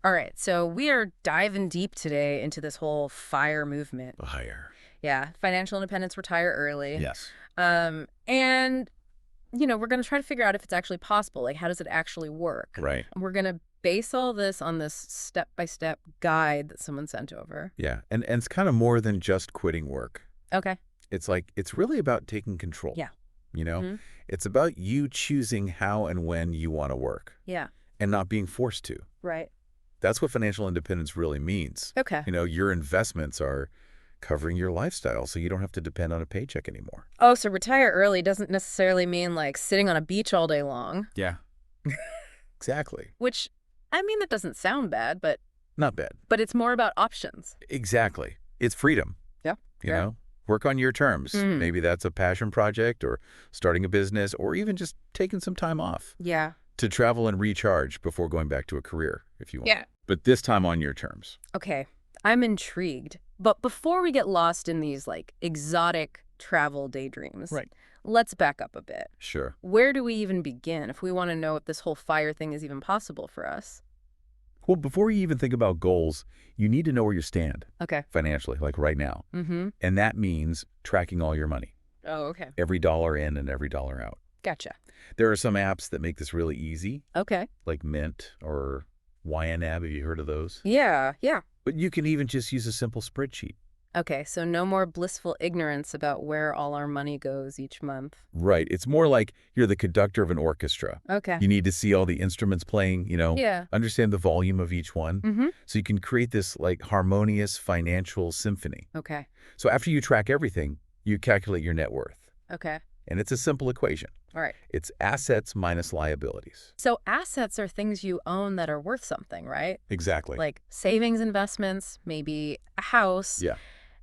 All right, so we are diving deep today into this whole FIRE movement. Higher. Yeah, financial independence, retire early. Yes. And, we're going to try to figure out if it's actually possible. Like, how does it actually work? Right. And we're going to base all this on this step-by-step guide that someone sent over. Yeah. And it's kind of more than just quitting work. Okay. It's really about taking control. Yeah. You know, Mhm. it's about you choosing how and when you want to work Yeah, and not being forced to. right. That's what financial independence really means. Okay. Your investments are covering your lifestyle so you don't have to depend on a paycheck anymore. Oh, so retire early doesn't necessarily mean, like, sitting on a beach all day long, Yeah. Exactly. which, I mean, that doesn't sound bad, but Not bad. it's more about options. Exactly. It's freedom. Yeah. You know, work on your terms. Mm. Maybe that's a passion project or starting a business or even just taking some time off Yeah. to travel and recharge before going back to a career if you want. Yeah. But this time on your terms. Okay, I'm intrigued. But before we get lost in these, like, exotic travel daydreams, Right. let's back up a bit. Sure. Where do we even begin if we want to know if this whole FIRE thing is even possible for us? Well, before you even think about goals, you need to know where you stand Okay. financially, like right now. Mm-hmm. And that means tracking all your money, Oh, okay. every dollar in and every dollar out. Gotcha. There are some apps that make this really easy, Okay. like Mint or YNAB. Have you heard of those? Yeah. But you can even just use a simple spreadsheet. Okay, so no more blissful ignorance about where all our money goes each month. Right. It's more like you're the conductor of an orchestra. Okay. You need to see all the instruments playing, Yeah. understand the volume of each one. Mm-hmm. So you can create this like harmonious financial symphony. Okay. So after you track everything, you calculate your net worth. Okay. And it's a simple equation. All right. It's assets minus liabilities. So assets are things you own that are worth something, right? Exactly. Like savings investments, maybe a house. Yeah.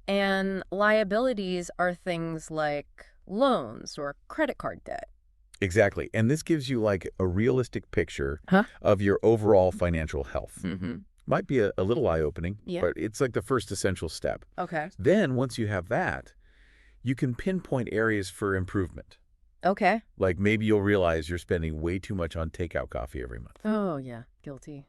And liabilities are things like loans or credit card debt. Exactly. And this gives you like a realistic picture Huh? of your overall financial health. Mm-hmm. Might be a little eye-opening, Yeah. but it's like the first essential step. Okay. Then once you have that, you can pinpoint areas for improvement. Okay. Like maybe you'll realize you're spending way too much on takeout coffee every month. Oh, yeah. Guilty.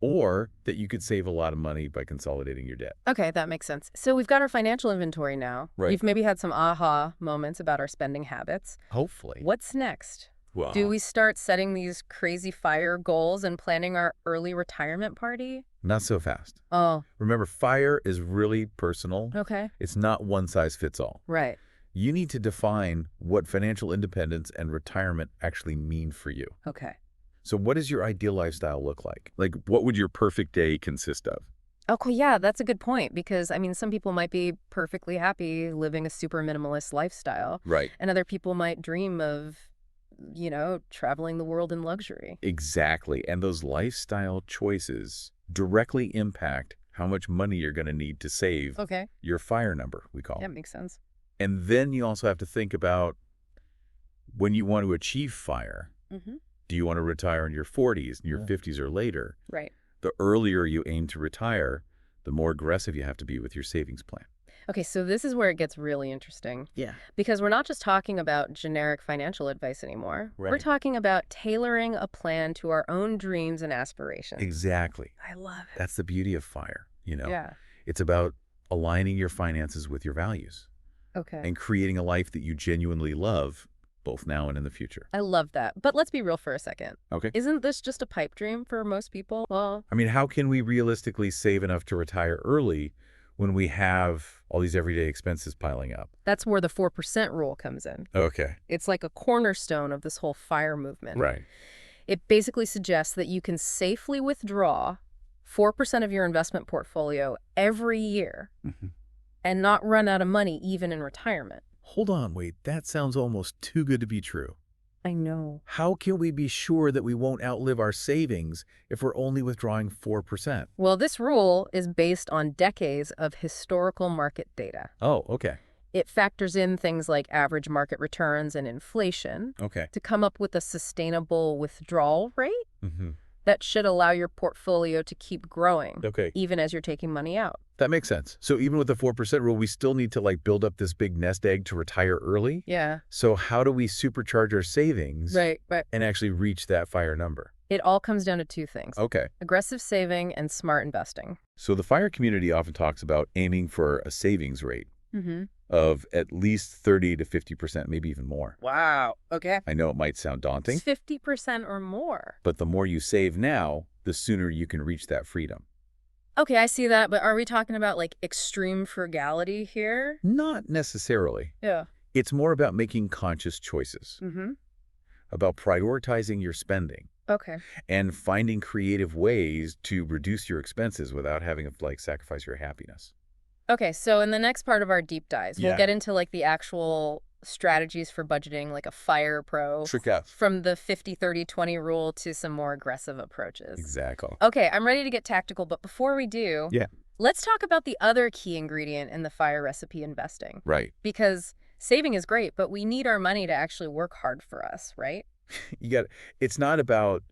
Or that you could save a lot of money by consolidating your debt. Okay, that makes sense. So we've got our financial inventory now. Right. We've maybe had some aha moments about our spending habits. Hopefully. What's next? Well, Do we start setting these crazy FIRE goals and planning our early retirement party? not so fast. Oh, Remember, FIRE is really personal. okay. It's not one size fits all. Right. You need to define what financial independence and retirement actually mean for you. Okay. So what does your ideal lifestyle look like? Like, what would your perfect day consist of? Okay, yeah, that's a good point because, I mean, some people might be perfectly happy living a super minimalist lifestyle, Right. and other people might dream of, traveling the world in luxury. Exactly. And those lifestyle choices directly impact how much money you're going to need to save Okay. your FIRE number, we call That it. makes sense. And then you also have to think about when you want to achieve FIRE. Mm-hmm. Do you want to retire in your 40s, in your 50s, or later? Right. The earlier you aim to retire, the more aggressive you have to be with your savings plan. Okay, so this is where it gets really interesting Yeah. because we're not just talking about generic financial advice anymore. We're Right. talking about tailoring a plan to our own dreams and aspirations. Exactly. I love it. That's the beauty of FIRE. Yeah. It's about aligning your finances with your values Okay. and creating a life that you genuinely love, both now and in the future. I love that. But let's be real for a second. Okay. Isn't this just a pipe dream for most people? Well, I mean, how can we realistically save enough to retire early when we have all these everyday expenses piling up? that's where the 4% rule comes in. Okay. It's like a cornerstone of this whole FIRE movement. Right. It basically suggests that you can safely withdraw 4% of your investment portfolio every year Mhm. and not run out of money even in retirement. Hold on, wait. That sounds almost too good to be true. I know. How can we be sure that we won't outlive our savings if we're only withdrawing 4%? Well, this rule is based on decades of historical market data. Oh, okay. It factors in things like average market returns and inflation Okay. to come up with a sustainable withdrawal rate Mm-hmm. that should allow your portfolio to keep growing, Okay. even as you're taking money out. That makes sense. So even with the 4% rule, we still need to like build up this big nest egg to retire early. Yeah. So how do we supercharge our savings Right. and actually reach that FIRE number? It all comes down to two things. Okay. Aggressive saving and smart investing. So the FIRE community often talks about aiming for a savings rate Mm-hmm. of at least 30 to 50%, maybe even more. Wow. Okay. I know it might sound daunting, 50% or more. but the more you save now, the sooner you can reach that freedom. Okay, I see that, but are we talking about like extreme frugality here? Not necessarily. Yeah. It's more about making conscious choices, Mm-hmm. about prioritizing your spending Okay. and finding creative ways to reduce your expenses without having to like sacrifice your happiness. Okay, so in the next part of our deep dives, we'll Yeah. get into like the actual strategies for budgeting, like a FIRE pro, Trick out. from the 50-30-20 rule to some more aggressive approaches. Exactly. Okay, I'm ready to get tactical, but before we do, Yeah. let's talk about the other key ingredient in the FIRE recipe, investing. Right. Because saving is great, but we need our money to actually work hard for us, right? It's not about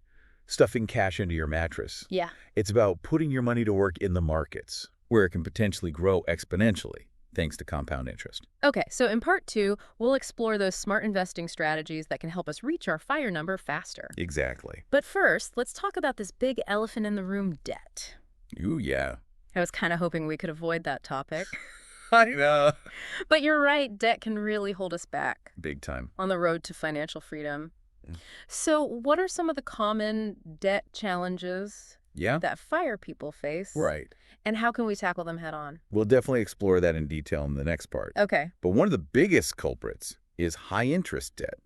stuffing cash into your mattress. Yeah. It's about putting your money to work in the markets where it can potentially grow exponentially thanks to compound interest. Okay, so in part 2, we'll explore those smart investing strategies that can help us reach our FIRE number faster. Exactly. But first, let's talk about this big elephant in the room, debt. Ooh, yeah. I was kind of hoping we could avoid that topic. I know. But you're right, debt can really hold us back Big time. on the road to financial freedom. Mm. So what are some of the common debt challenges Yeah? that FIRE people face? Right. And how can we tackle them head on? We'll definitely explore that in detail in the next part. Okay. But one of the biggest culprits is high interest debt,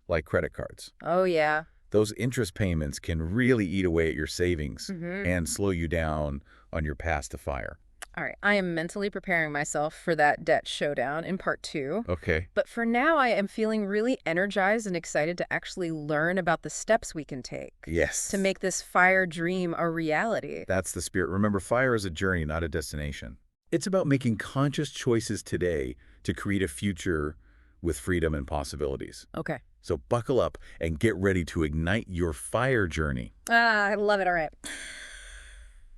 like credit cards. Oh, yeah. Those interest payments can really eat away at your savings Mm-hmm. and slow you down on your path to FIRE. All right. I am mentally preparing myself for that debt showdown in part 2. Okay. But for now, I am feeling really energized and excited to actually learn about the steps we can take Yes. to make this FIRE dream a reality. That's the spirit. Remember, FIRE is a journey, not a destination. It's about making conscious choices today to create a future with freedom and possibilities. Okay. So buckle up and get ready to ignite your FIRE journey. I love it. All right.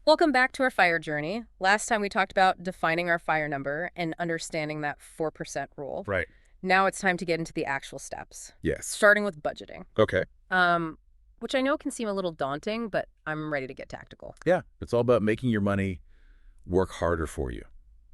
Welcome back to our FIRE journey. Last time we talked about defining our FIRE number and understanding that 4% rule. Right. Now it's time to get into the actual steps, Yes. starting with budgeting. Okay. Which I know can seem a little daunting, but I'm ready to get tactical. Yeah. It's all about making your money work harder for you.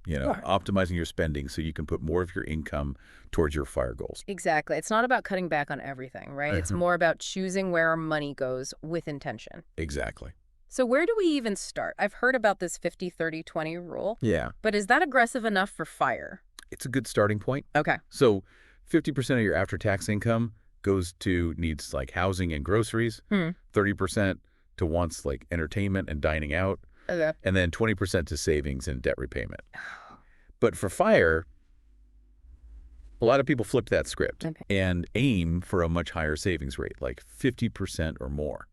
Sure. Optimizing your spending so you can put more of your income towards your FIRE goals. Exactly. It's not about cutting back on everything, right? It's more about choosing where our money goes with intention. Exactly. So where do we even start? I've heard about this 50-30-20 rule, Yeah. but is that aggressive enough for FIRE? It's a good starting point. Okay. So 50% of your after-tax income goes to needs like housing and groceries, 30% to wants like entertainment and dining out, Okay. and then 20% to savings and debt repayment. But for FIRE, a lot of people flip that script Okay. and aim for a much higher savings rate, like 50% or more.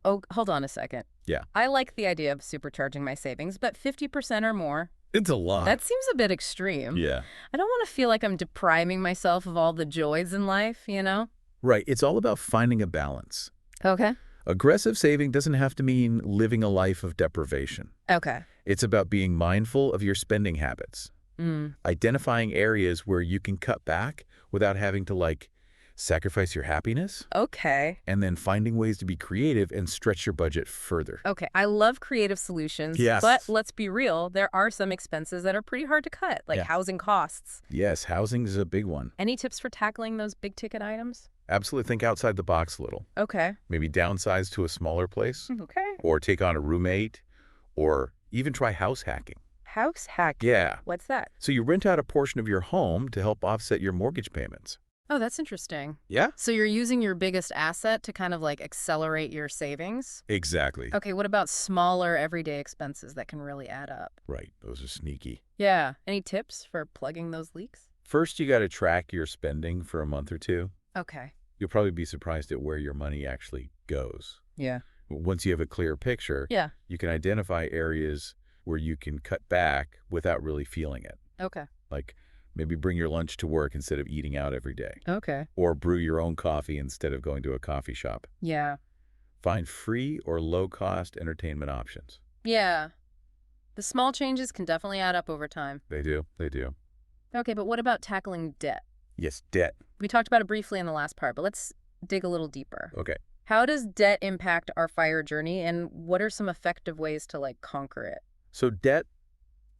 Oh, hold on a second. Yeah. I like the idea of supercharging my savings, but 50% or more, It's a lot. that seems a bit extreme. Yeah. I don't want to feel like I'm depriving myself of all the joys in life, you know? Right. It's all about finding a balance. Okay. Aggressive saving doesn't have to mean living a life of deprivation. Okay. It's about being mindful of your spending habits, Mm. identifying areas where you can cut back without having to like sacrifice your happiness, Okay. and then finding ways to be creative and stretch your budget further. Okay. I love creative solutions, Yes. but let's be real, there are some expenses that are pretty hard to cut, like Yeah. housing costs. Yes, housing is a big one. Any tips for tackling those big ticket items? Absolutely think outside the box a little. Okay. Maybe downsize to a smaller place, Okay. or take on a roommate, or even try house hacking. House hack. Yeah. What's that? So you rent out a portion of your home to help offset your mortgage payments. Oh, that's interesting. Yeah? So you're using your biggest asset to kind of like accelerate your savings? Exactly. Okay, what about smaller everyday expenses that can really add up? Right. Those are sneaky. Yeah. Any tips for plugging those leaks? First, you got to track your spending for a month or two. Okay. You'll probably be surprised at where your money actually goes. Yeah. Once you have a clear picture, Yeah. you can identify areas where you can cut back without really feeling it. Okay. Like maybe bring your lunch to work instead of eating out every day, Okay. or brew your own coffee instead of going to a coffee shop. Yeah. Find free or low-cost entertainment options. Yeah. The small changes can definitely add up over time. They do. They do. Okay, but what about tackling debt? Yes, debt. We talked about it briefly in the last part, but let's dig a little deeper. Okay. How does debt impact our FIRE journey, and what are some effective ways to, like, conquer it? So debt,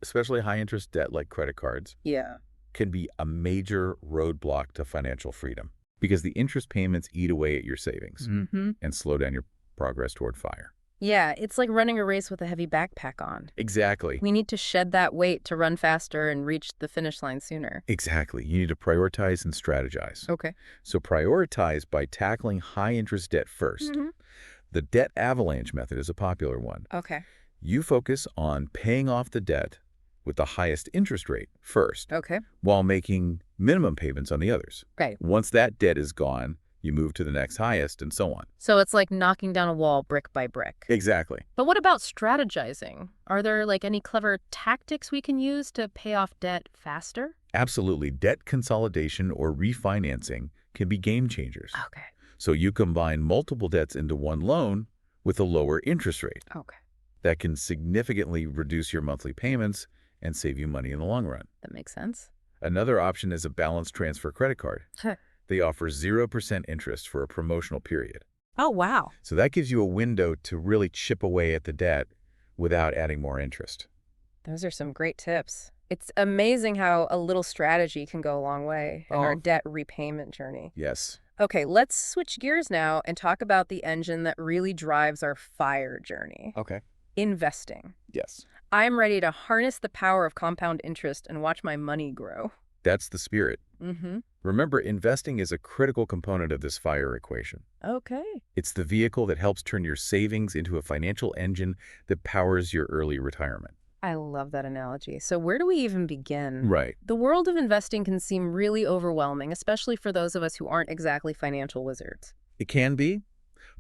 especially high-interest debt like credit cards, Yeah. can be a major roadblock to financial freedom because the interest payments eat away at your savings Mm-hmm. and slow down your progress toward FIRE. Yeah, it's like running a race with a heavy backpack on. Exactly. We need to shed that weight to run faster and reach the finish line sooner. Exactly. You need to prioritize and strategize. Okay. So prioritize by tackling high-interest debt first. Mm-hmm. The debt avalanche method is a popular one. Okay. You focus on paying off the debt with the highest interest rate first, Okay. while making minimum payments on the others. Right. Once that debt is gone, you move to the next highest and so on. So it's like knocking down a wall brick by brick. Exactly. But what about strategizing? Are there, like, any clever tactics we can use to pay off debt faster? Absolutely. Debt consolidation or refinancing can be game changers. Okay. So you combine multiple debts into one loan with a lower interest rate. Okay. That can significantly reduce your monthly payments and save you money in the long run. That makes sense. Another option is a balance transfer credit card. They offer 0% interest for a promotional period. Oh, wow. So that gives you a window to really chip away at the debt without adding more interest. Those are some great tips. It's amazing how a little strategy can go a long way in our debt repayment journey. Yes. Okay, let's switch gears now and talk about the engine that really drives our FIRE journey. Okay. Investing. Yes. I'm ready to harness the power of compound interest and watch my money grow. That's the spirit. Mm-hmm. Remember, investing is a critical component of this FIRE equation. Okay. It's the vehicle that helps turn your savings into a financial engine that powers your early retirement. I love that analogy. So where do we even begin? Right. The world of investing can seem really overwhelming, especially for those of us who aren't exactly financial wizards. It can be,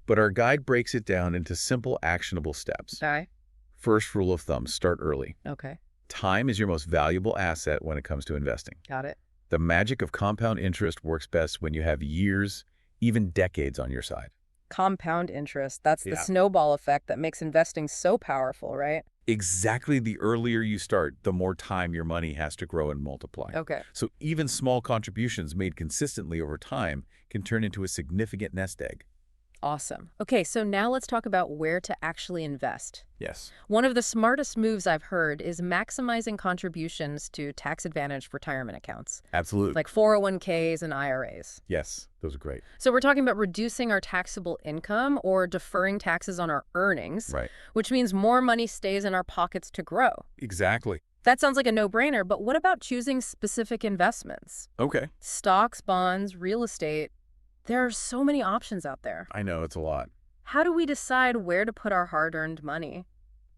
but our guide breaks it down into simple, actionable steps. Okay. First rule of thumb, start early. Okay. Time is your most valuable asset when it comes to investing. Got it. The magic of compound interest works best when you have years, even decades on your side. Compound interest. That's the Yeah. snowball effect that makes investing so powerful, right? Exactly. The earlier you start, the more time your money has to grow and multiply. Okay. So even small contributions made consistently over time can turn into a significant nest egg. Awesome. Okay, so now let's talk about where to actually invest. Yes. One of the smartest moves I've heard is maximizing contributions to tax-advantaged retirement accounts, Absolutely. like 401ks and IRAs. Yes, those are great. So we're talking about reducing our taxable income or deferring taxes on our earnings, Right. which means more money stays in our pockets to grow. Exactly. That sounds like a no-brainer, but what about choosing specific investments? Okay. Stocks, bonds, real estate. There are so many options out there. I know, it's a lot. How do we decide where to put our hard-earned money?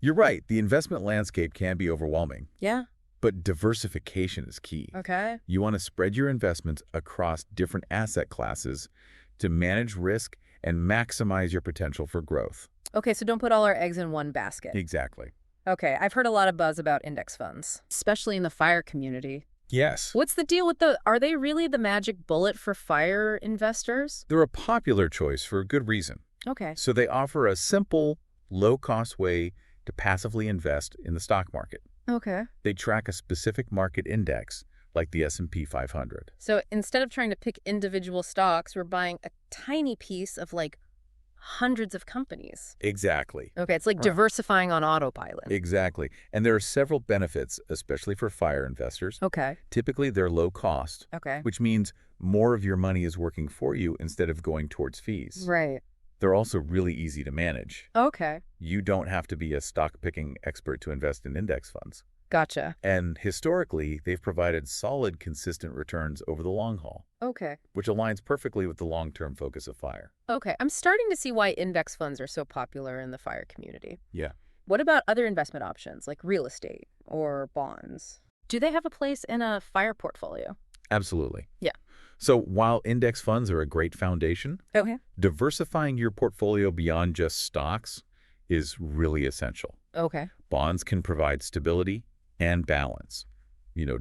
You're right. The investment landscape can be overwhelming, Yeah. but diversification is key. Okay. You want to spread your investments across different asset classes to manage risk and maximize your potential for growth. Okay, so don't put all our eggs in one basket. Exactly. Okay, I've heard a lot of buzz about index funds, especially in the FIRE community. Yes. What's the deal with are they really the magic bullet for FIRE investors? They're a popular choice for a good reason. Okay. So they offer a simple, low-cost way to passively invest in the stock market. Okay. They track a specific market index, like the S&P 500. So instead of trying to pick individual stocks, we're buying a tiny piece of, like, hundreds of companies. Exactly. Okay, it's like Right. diversifying on autopilot. Exactly. And there are several benefits, especially for FIRE investors. Okay. Typically, they're low cost, Okay. which means more of your money is working for you instead of going towards fees. Right. They're also really easy to manage. Okay. You don't have to be a stock-picking expert to invest in index funds. Gotcha. And historically, they've provided solid, consistent returns over the long haul, Okay. which aligns perfectly with the long-term focus of FIRE. Okay. I'm starting to see why index funds are so popular in the FIRE community. Yeah. What about other investment options like real estate or bonds? Do they have a place in a FIRE portfolio? Absolutely. Yeah. So while index funds are a great foundation, Okay. diversifying your portfolio beyond just stocks is really essential. Okay. Bonds can provide stability and balance,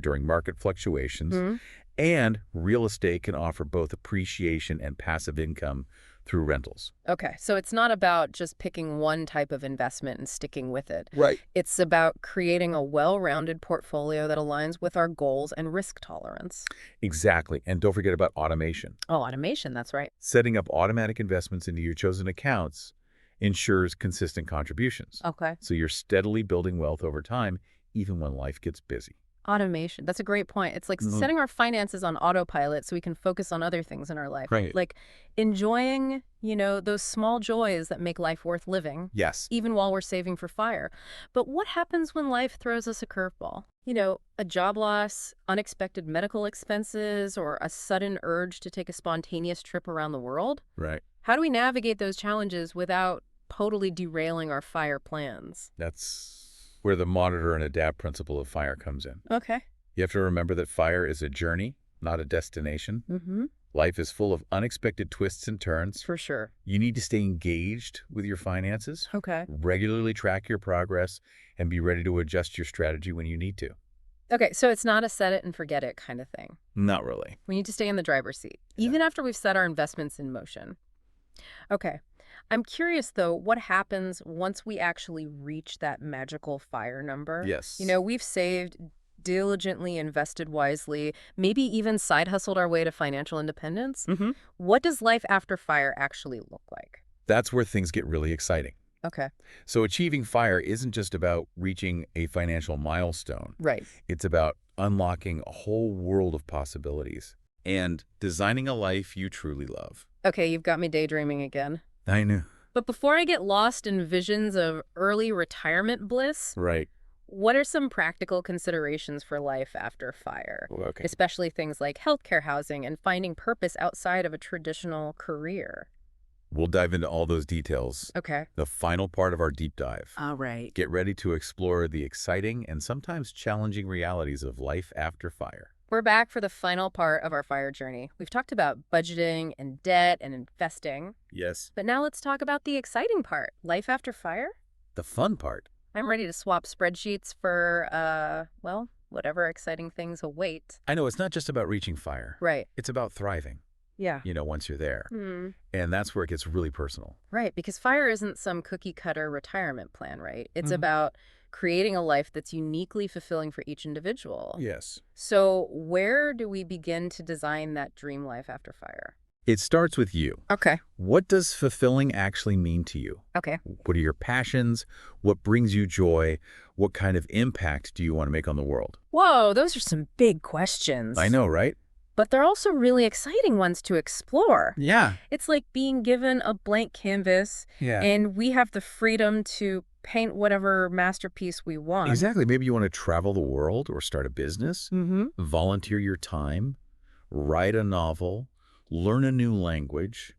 during market fluctuations. Mhm. And real estate can offer both appreciation and passive income through rentals. Okay, so it's not about just picking one type of investment and sticking with it. Right. It's about creating a well-rounded portfolio that aligns with our goals and risk tolerance. Exactly. And don't forget about automation. Oh, automation, that's right. Setting up automatic investments into your chosen accounts ensures consistent contributions. Okay. So you're steadily building wealth over time, even when life gets busy. Automation. That's a great point. It's like setting our finances on autopilot so we can focus on other things in our life. Right. Like enjoying, those small joys that make life worth living, Yes. even while we're saving for fire. But what happens when life throws us a curveball? A job loss, unexpected medical expenses, or a sudden urge to take a spontaneous trip around the world? Right. How do we navigate those challenges without totally derailing our fire plans? That's where the monitor and adapt principle of FIRE comes in. Okay. You have to remember that FIRE is a journey, not a destination. Mm-hmm. Life is full of unexpected twists and turns. For sure. You need to stay engaged with your finances, Okay. regularly track your progress, and be ready to adjust your strategy when you need to. Okay, so it's not a set it and forget it kind of thing. Not really. We need to stay in the driver's seat, even after we've set our investments in motion. Okay. I'm curious, though, what happens once we actually reach that magical fire number? Yes. We've saved, diligently invested wisely, maybe even side hustled our way to financial independence. Mm-hmm. What does life after fire actually look like? That's where things get really exciting. Okay. So achieving FIRE isn't just about reaching a financial milestone. Right. It's about unlocking a whole world of possibilities and designing a life you truly love. Okay, you've got me daydreaming again. I knew. But before I get lost in visions of early retirement bliss, Right. what are some practical considerations for life after fire? Okay. Especially things like healthcare, housing, and finding purpose outside of a traditional career. We'll dive into all those details. Okay. The final part of our deep dive. All right. Get ready to explore the exciting and sometimes challenging realities of life after fire. We're back for the final part of our fire journey. We've talked about budgeting and debt and investing, Yes. but now let's talk about the exciting part, life after fire. The fun part. I'm ready to swap spreadsheets for, whatever exciting things await. I know it's not just about reaching fire. Right. It's about thriving, Yeah. once you're there. Hmm. And that's where it gets really personal. Right, because fire isn't some cookie-cutter retirement plan, right? It's Mhm. about creating a life that's uniquely fulfilling for each individual. Yes. So where do we begin to design that dream life after fire? It starts with you. Okay. What does fulfilling actually mean to you? Okay. What are your passions? What brings you joy? What kind of impact do you want to make on the world? Whoa, those are some big questions. I know, right? But they're also really exciting ones to explore. Yeah. It's like being given a blank canvas Yeah. and we have the freedom to paint whatever masterpiece we want. Exactly. Maybe you want to travel the world or start a business, Mm-hmm. volunteer your time, write a novel, learn a new language.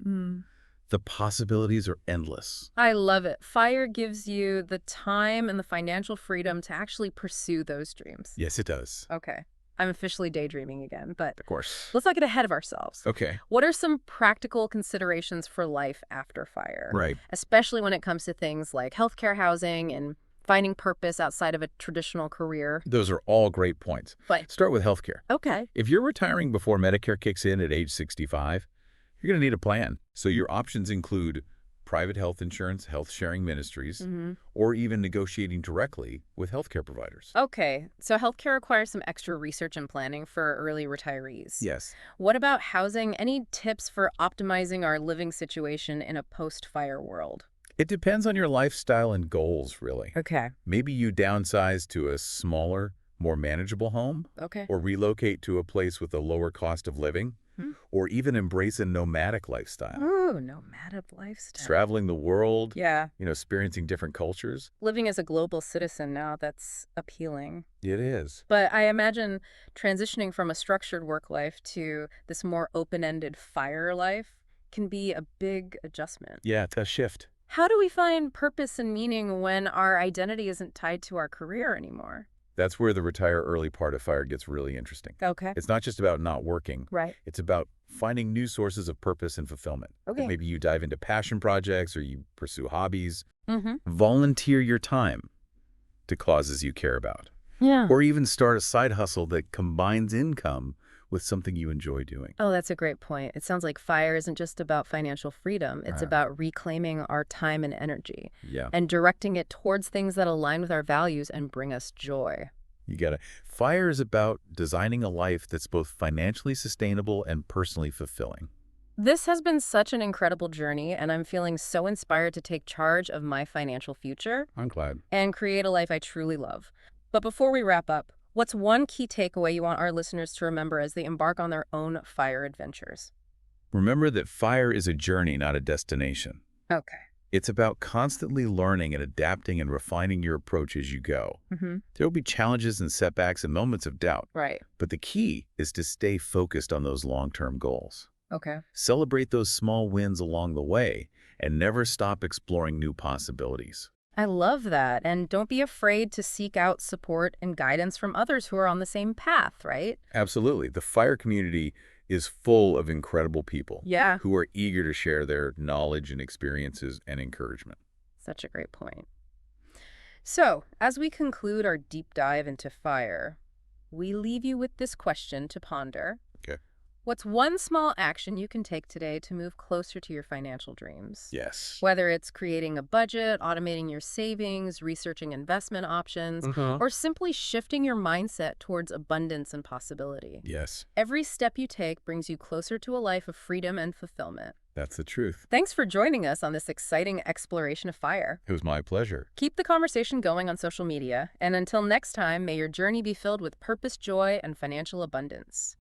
The possibilities are endless. I love it. Fire gives you the time and the financial freedom to actually pursue those dreams. Yes, it does. Okay. I'm officially daydreaming again, but Of course. let's not get ahead of ourselves. Okay. What are some practical considerations for life after fire? Right. Especially when it comes to things like healthcare, housing, and finding purpose outside of a traditional career. Those are all great points. But Start with healthcare. okay. If you're retiring before Medicare kicks in at age 65, you're going to need a plan. So your options include private health insurance, health sharing ministries, Mm-hmm. or even negotiating directly with healthcare providers. Okay, so healthcare requires some extra research and planning for early retirees. Yes. What about housing? Any tips for optimizing our living situation in a post-fire world? It depends on your lifestyle and goals, really. Okay. Maybe you downsize to a smaller, more manageable home, Okay. or relocate to a place with a lower cost of living, or even embrace a nomadic lifestyle. Ooh, nomadic lifestyle. Traveling the world, Yeah. experiencing different cultures. Living as a global citizen now, that's appealing. It is. But I imagine transitioning from a structured work life to this more open-ended fire life can be a big adjustment. Yeah, it's a shift. How do we find purpose and meaning when our identity isn't tied to our career anymore? That's where the retire early part of FIRE gets really interesting. Okay. It's not just about not working. Right. It's about finding new sources of purpose and fulfillment. Okay. Maybe you dive into passion projects or you pursue hobbies. Mm-hmm. Volunteer your time to causes you care about. Yeah. Or even start a side hustle that combines income with something you enjoy doing. Oh, that's a great point. It sounds like fire isn't just about financial freedom. It's Right. about reclaiming our time and energy Yeah. and directing it towards things that align with our values and bring us joy. You got it. FIRE is about designing a life that's both financially sustainable and personally fulfilling. This has been such an incredible journey, and I'm feeling so inspired to take charge of my financial future I'm glad. and create a life I truly love. But before we wrap up, what's one key takeaway you want our listeners to remember as they embark on their own fire adventures? Remember that FIRE is a journey, not a destination. Okay. It's about constantly learning and adapting and refining your approach as you go. Mm-hmm. There will be challenges and setbacks and moments of doubt, Right. but the key is to stay focused on those long-term goals. Okay. Celebrate those small wins along the way and never stop exploring new possibilities. I love that. And don't be afraid to seek out support and guidance from others who are on the same path, right? Absolutely. The FIRE community is full of incredible people Yeah. who are eager to share their knowledge and experiences and encouragement. Such a great point. So, as we conclude our deep dive into fire, we leave you with this question to ponder. Okay. What's one small action you can take today to move closer to your financial dreams? Yes. Whether it's creating a budget, automating your savings, researching investment options, or simply shifting your mindset towards abundance and possibility. Yes, Every step you take brings you closer to a life of freedom and fulfillment. that's the truth. Thanks for joining us on this exciting exploration of fire. It was my pleasure. Keep the conversation going on social media, and until next time, may your journey be filled with purpose, joy, and financial abundance.